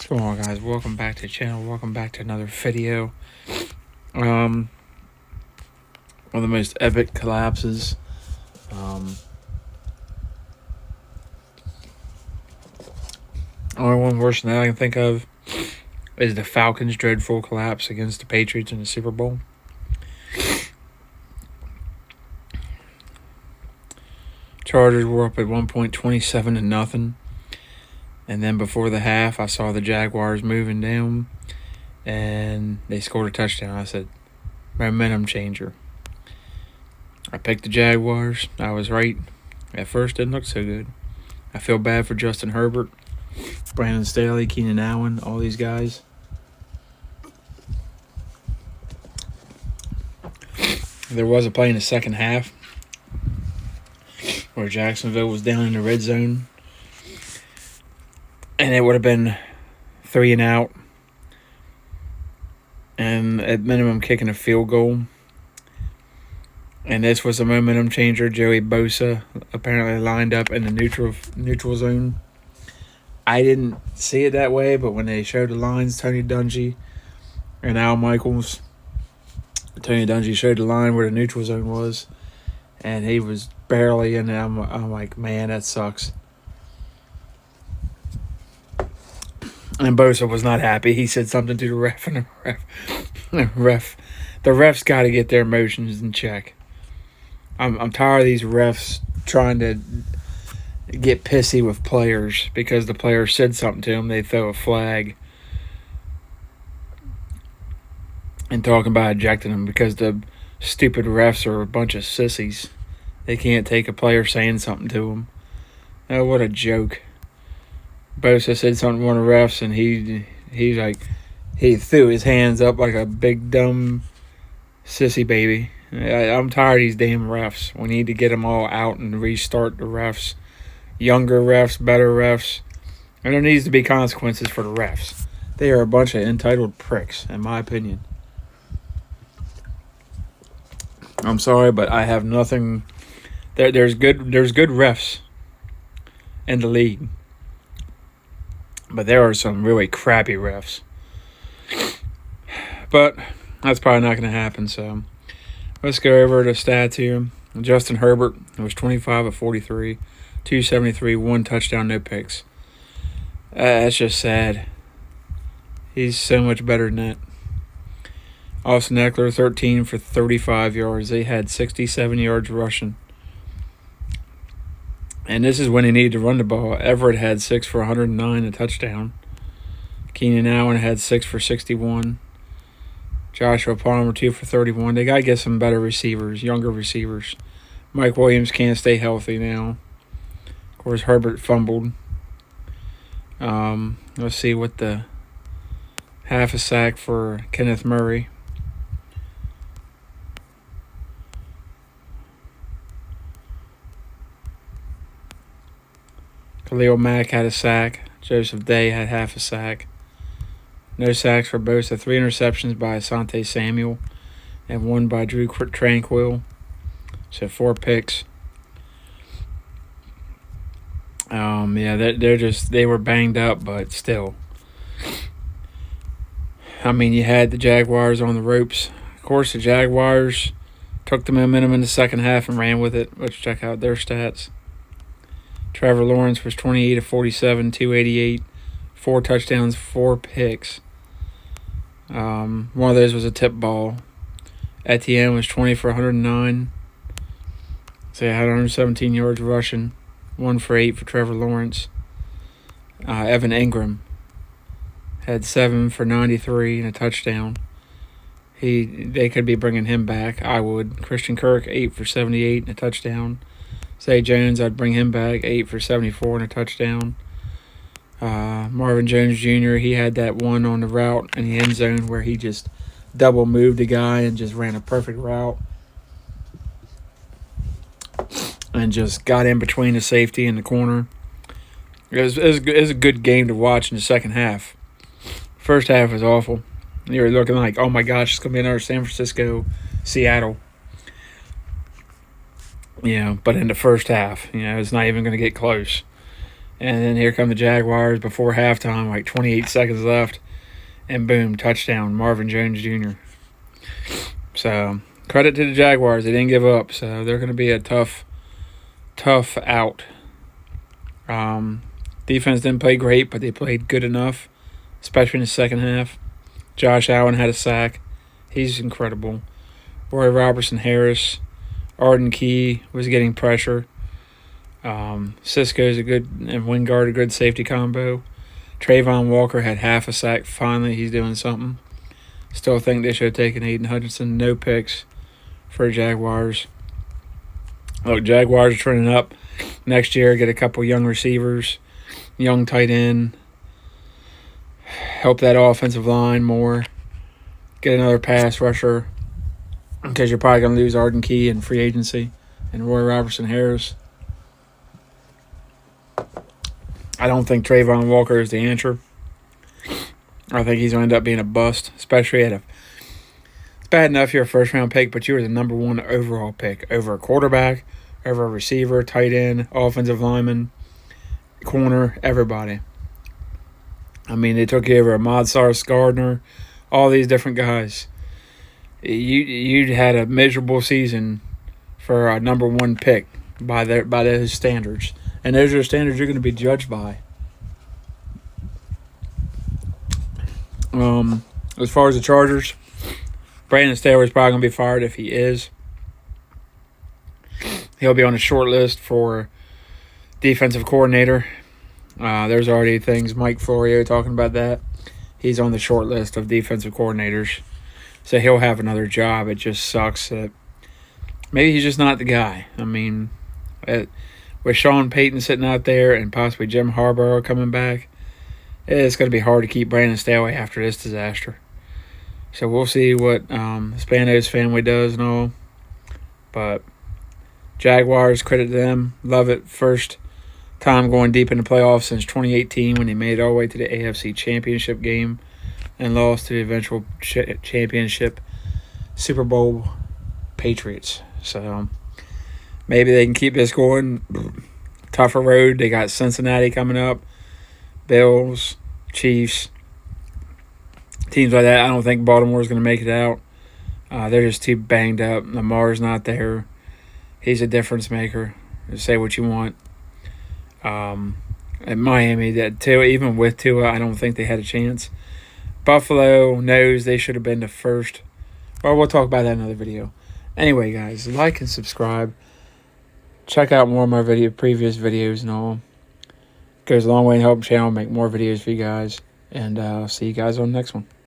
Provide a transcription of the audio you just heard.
Come on, guys, welcome back to the channel. Welcome back to another video. One of the most epic collapses. Only one worse than that I can think of is the Falcons' dreadful collapse against the Patriots in the Super Bowl. Chargers were up at one point 27-0. And then before the half, I saw the Jaguars moving down, and they scored a touchdown. I said, momentum changer. I picked the Jaguars. I was right. At first, didn't look so good. I feel bad for Justin Herbert, Brandon Staley, Keenan Allen, all these guys. There was a play in the second half where Jacksonville was down in the red zone, and it would have been 3 and out, and at minimum kicking a field goal. And this was a momentum changer. Joey Bosa apparently lined up in the neutral zone. I didn't see it that way, but when they showed the lines, Tony Dungy and Al Michaels, Tony Dungy showed the line where the neutral zone was, and he was barely in it. I'm like, man, that sucks. And Bosa was not happy. He said something to the ref, and the refs got to get their emotions in check. I'm tired of these refs trying to get pissy with players because the player said something to them. They throw a flag and talking about ejecting them because the stupid refs are a bunch of sissies. They can't take a player saying something to them. Oh, what a joke. Bosa said something to one of the refs, and he threw his hands up like a big dumb sissy baby. I'm tired of these damn refs. We need to get them all out and restart the refs. Younger refs, better refs. And there needs to be consequences for the refs. They are a bunch of entitled pricks, in my opinion. I'm sorry, but I have nothing. There's good refs in the league. But there are some really crappy refs. But that's probably not going to happen, so let's go over the stats here. Justin Herbert was 25 of 43, 273, 1 touchdown, no picks. That's just sad. He's so much better than that. Austin Eckler, 13 for 35 yards. They had 67 yards rushing. And this is when he needed to run the ball. Everett had 6 for 109, a touchdown. Keenan Allen had 6 for 61. Joshua Palmer, 2 for 31. They got to get some better receivers, younger receivers. Mike Williams can't stay healthy now. Of course, Herbert fumbled. Let's see what the half a sack for Kenneth Murray. Khalil Mack had a sack. Joseph Day had half a sack. No sacks for Bosa. 3 interceptions by Asante Samuel and 1 by Drew Tranquill. So 4 picks. They were banged up, but still. I mean, you had the Jaguars on the ropes. Of course, the Jaguars took the momentum in the second half and ran with it. Let's check out their stats. Trevor Lawrence was 28 of 47, 288, 4 touchdowns, 4 picks. One of those was a tip ball. Etienne was 20 for 109. So he had 117 yards rushing, 1 for 8 for Trevor Lawrence. Evan Ingram had 7 for 93 and a touchdown. They could be bringing him back. I would. Christian Kirk, 8 for 78 and a touchdown. Zay Jones, I'd bring him back, 8 for 74 and a touchdown. Marvin Jones Jr., he had that one on the route in the end zone where he just double moved the guy and just ran a perfect route and just got in between the safety and the corner. It was a good game to watch in the second half. First half was awful. You were looking like, oh my gosh, it's going to be another San Francisco, Seattle. But in the first half, it's not even going to get close. And then here come the Jaguars before halftime, like 28 seconds left. And boom, touchdown, Marvin Jones Jr. So, credit to the Jaguars. They didn't give up. So, they're going to be a tough out. Defense didn't play great, but they played good enough, especially in the second half. Josh Allen had a sack. He's incredible. Roy Robertson-Harris, Arden Key was getting pressure. Cisco's a good, and Wingard a good safety combo. Trayvon Walker had half a sack. Finally, he's doing something. Still think they should have taken Aiden Hutchinson. No picks for Jaguars. Look, Jaguars are trending up. Next year, get a couple young receivers, young tight end. Help that offensive line more. Get another pass rusher, because you're probably going to lose Arden Key in free agency and Roy Robertson-Harris. I don't think Trayvon Walker is the answer. I think he's going to end up being a bust, especially it's bad enough you're a first-round pick, but you were the number 1 overall pick over a quarterback, over a receiver, tight end, offensive lineman, corner, everybody. I mean, they took you over Ahmad Sauce Gardner, all these different guys. You had a miserable season for a number 1 pick by those standards. And those are the standards you're going to be judged by. As far as the Chargers, Brandon Staley's probably going to be fired if he is. He'll be on the short list for defensive coordinator. There's already things, Mike Florio talking about that. He's on the short list of defensive coordinators. So he'll have another job. It just sucks that maybe he's just not the guy. I mean, with Sean Payton sitting out there and possibly Jim Harbaugh coming back, it's going to be hard to keep Brandon Staley after this disaster. So we'll see what Spanos family does and all. But Jaguars, credit to them. Love it. First time going deep in the playoffs since 2018 when they made it all the way to the AFC Championship game and lost to the eventual championship Super Bowl Patriots. So maybe they can keep this going. Tougher road. They got Cincinnati coming up, Bills, Chiefs, teams like that. I don't think Baltimore's going to make it out. They're just too banged up. Lamar's not there. He's a difference maker. Say what you want. At Miami, even with Tua, I don't think they had a chance. Buffalo knows they should have been the first. Well, we'll talk about that in another video. Anyway, guys, like and subscribe. Check out more of my previous videos and all. It goes a long way in helping the channel make more videos for you guys. And I'll see you guys on the next one.